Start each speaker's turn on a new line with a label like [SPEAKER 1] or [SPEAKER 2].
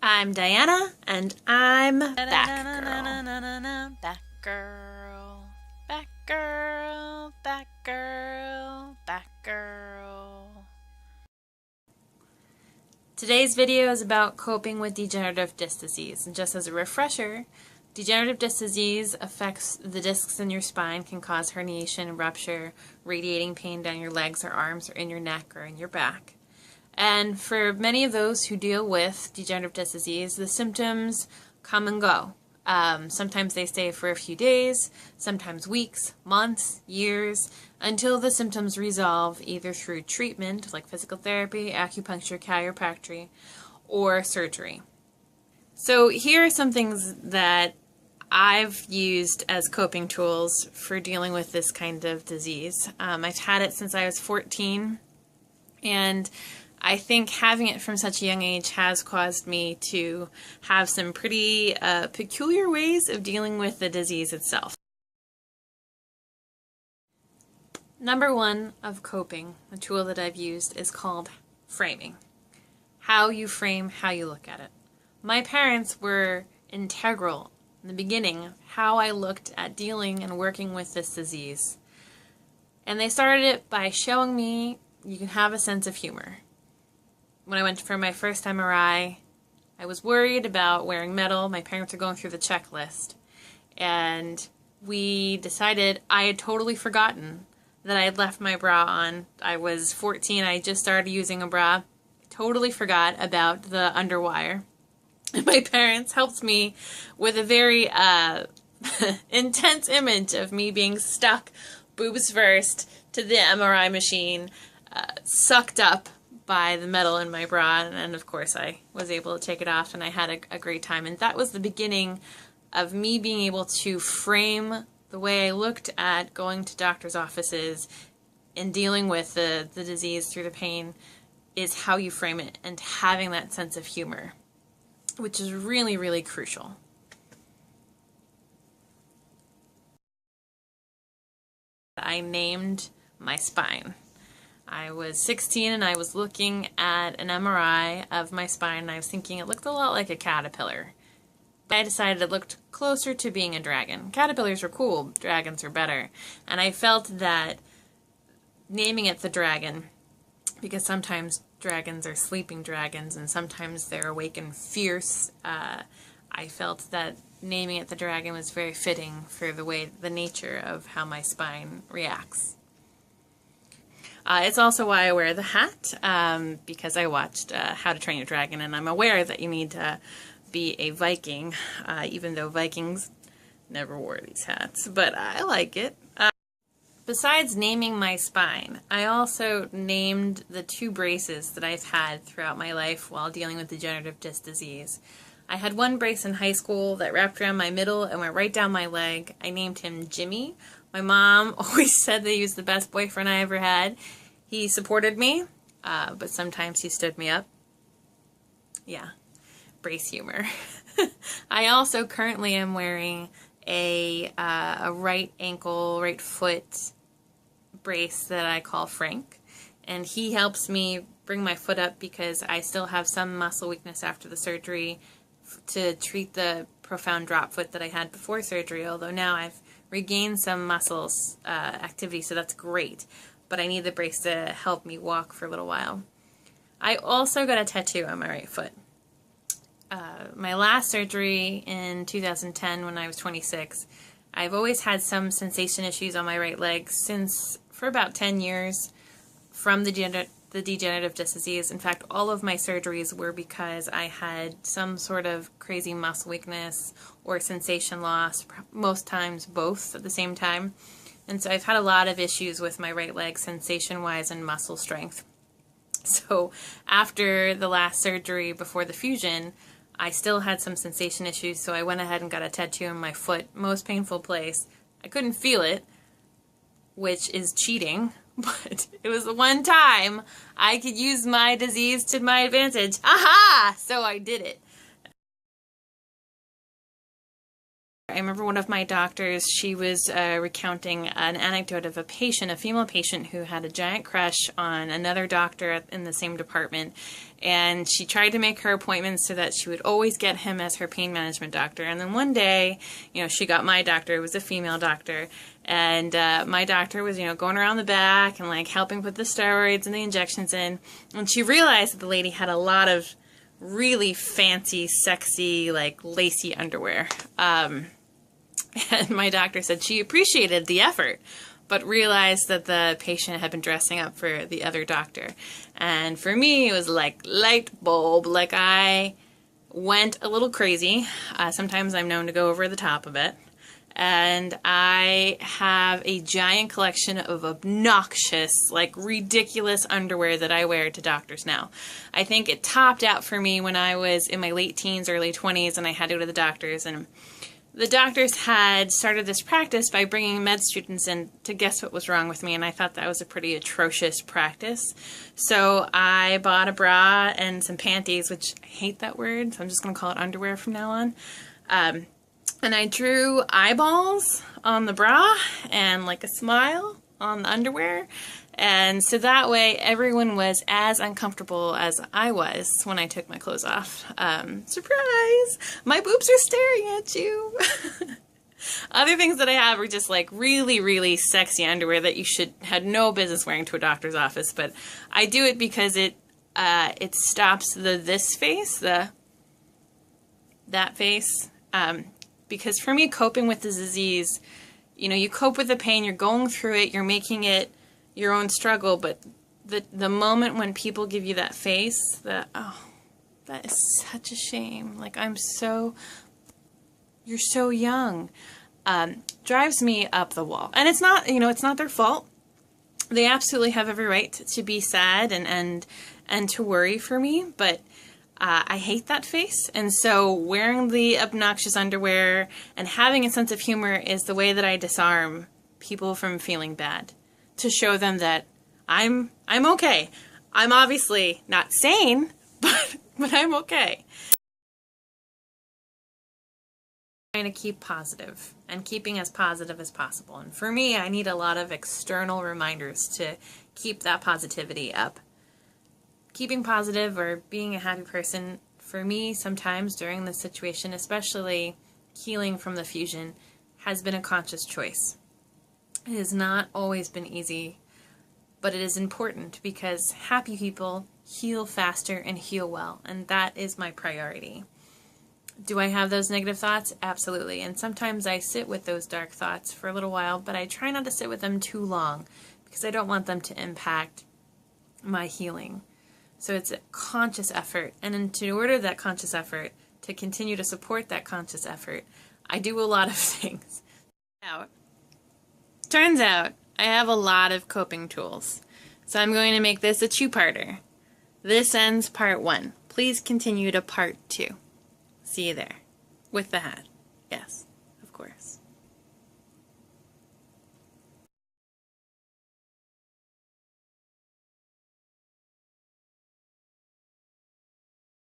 [SPEAKER 1] I'm Diana, and I'm Back
[SPEAKER 2] Back girl, back girl, back girl, back girl.
[SPEAKER 1] Today's video is about coping with degenerative disc disease. And just as a refresher, degenerative disc disease affects the discs in your spine, can cause herniation, rupture, radiating pain down your legs or arms or in your neck or in your back. And for many of those who deal with degenerative disc disease, the symptoms come and go. Sometimes they stay for a few days, sometimes weeks, months, years, until the symptoms resolve either through treatment, like physical therapy, acupuncture, chiropractic, or surgery. So here are some things that I've used as coping tools for dealing with this kind of disease. I've had it since I was 14, and I think having it from such a young age has caused me to have some pretty peculiar ways of dealing with the disease itself. Number one of coping, a tool that I've used, is called framing. How you frame how you look at it. My parents were integral in the beginning of how I looked at dealing and working with this disease. And they started it by showing me you can have a sense of humor. When I went for my first MRI, I was worried about wearing metal. My parents were going through the checklist. And we decided I had totally forgotten that I had left my bra on. I was 14. I just started using a bra. Totally forgot about the underwire. And my parents helped me with a very intense image of me being stuck, boobs first, to the MRI machine, sucked up by the metal in my bra, and of course I was able to take it off, and I had a great time. And that was the beginning of me being able to frame the way I looked at going to doctor's offices and dealing with the disease through the pain, is how you frame it, and having that sense of humor, which is really, really crucial. I named my spine. I was 16 and I was looking at an MRI of my spine, and I was thinking it looked a lot like a caterpillar. I decided it looked closer to being a dragon. Caterpillars are cool, dragons are better. And I felt that naming it the dragon, because sometimes dragons are sleeping dragons and sometimes they're awake and fierce, I felt that naming it the dragon was very fitting for the nature of how my spine reacts. It's also why I wear the hat, because I watched How to Train Your Dragon, and I'm aware that you need to be a Viking, even though Vikings never wore these hats, but I like it. Besides naming my spine, I also named the 2 braces that I've had throughout my life while dealing with degenerative disc disease. I had one brace in high school that wrapped around my middle and went right down my leg. I named him Jimmy. My mom always said that he was the best boyfriend I ever had. He supported me, but sometimes he stood me up. Yeah, brace humor. I also currently am wearing a right ankle, right foot brace that I call Frank, and he helps me bring my foot up because I still have some muscle weakness after the surgery to treat the profound drop foot that I had before surgery, although now I've regained some muscles activity, so that's great, but I need the brace to help me walk for a little while. I also got a tattoo on my right foot. My last surgery in 2010 when I was 26, I've always had some sensation issues on my right leg for about 10 years from the degenerative disc disease. In fact, all of my surgeries were because I had some sort of crazy muscle weakness or sensation loss, most times both at the same time. And so I've had a lot of issues with my right leg sensation-wise and muscle strength. So after the last surgery before the fusion, I still had some sensation issues, so I went ahead and got a tattoo on my foot, most painful place. I couldn't feel it, which is cheating, but it was the one time I could use my disease to my advantage. Aha! So I did it. I remember one of my doctors, she was recounting an anecdote of a patient, a female patient, who had a giant crush on another doctor in the same department, and she tried to make her appointments so that she would always get him as her pain management doctor. And then one day, she got my doctor. It was a female doctor, and my doctor was, going around the back and like helping put the steroids and the injections in, and she realized that the lady had a lot of really fancy, sexy, like lacy underwear. And my doctor said she appreciated the effort, but realized that the patient had been dressing up for the other doctor. And for me, it was like light bulb. Like, I went a little crazy. Sometimes I'm known to go over the top of it. And I have a giant collection of obnoxious, like ridiculous underwear that I wear to doctors now. I think it topped out for me when I was in my late teens, early 20s, and I had to go to the doctors. And the doctors had started this practice by bringing med students in to guess what was wrong with me, and I thought that was a pretty atrocious practice. So I bought a bra and some panties, which I hate that word, so I'm just going to call it underwear from now on. And I drew eyeballs on the bra and like a smile on the underwear. And so that way everyone was as uncomfortable as I was when I took my clothes off. Surprise! My boobs are staring at you. Other things that I have are just like really, really sexy underwear that you had no business wearing to a doctor's office. But I do it because it stops this face, that face. Because for me, coping with the disease, you cope with the pain, you're going through it, you're making it your own struggle, but the moment when people give you that face, that is such a shame. Like, you're so young, drives me up the wall. And it's not, it's not their fault. They absolutely have every right to be sad and to worry for me, but I hate that face, and so wearing the obnoxious underwear and having a sense of humor is the way that I disarm people from feeling bad, to show them that I'm okay. I'm obviously not sane, but I'm okay. I'm trying to keep positive and keeping as positive as possible, and for me, I need a lot of external reminders to keep that positivity up. Keeping positive or being a happy person, for me, sometimes during this situation, especially healing from the fusion, has been a conscious choice. It has not always been easy, but it is important because happy people heal faster and heal well, and that is my priority. Do I have those negative thoughts? Absolutely, and sometimes I sit with those dark thoughts for a little while, but I try not to sit with them too long because I don't want them to impact my healing. So it's a conscious effort, and in order that conscious effort to continue to support that conscious effort, I do a lot of things. Turns out I have a lot of coping tools, so I'm going to make this a two-parter. This ends part 1. Please continue to part 2. See you there. With the hat. Yes.